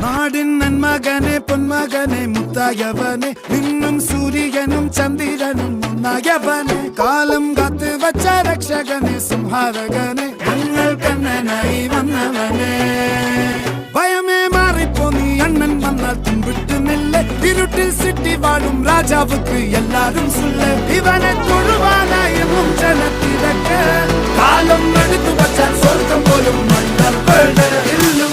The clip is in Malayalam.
നാടിൻ നന്മകനെ പൊന്മകനെ മുത്തായവനെ നിന്നും സൂര്യനും ചന്ദ്രനും ഒന്നായവനെ കാലം കാത്ത് വച്ച രക്ഷകനെ സംഹാരകനെ ഞങ്ങൾ കണ്ണനായി വന്നവനെ ഭയമേ മാറിപ്പോ നീ അണ്ണൻ വന്നാൽ തുമ്പിട്ട് നില്ല ഇരുട്ടിൽ സിറ്റി വാഴും രാജാവുക്ക് എല്ലാരും സുല്ല ഇവനെ തൊഴുവാനായും ജനത്തിരക്ക് കാലം എടുത്തു വച്ചാൽ സ്വർഗം പോലും മണ്ണർ ഇല്ലും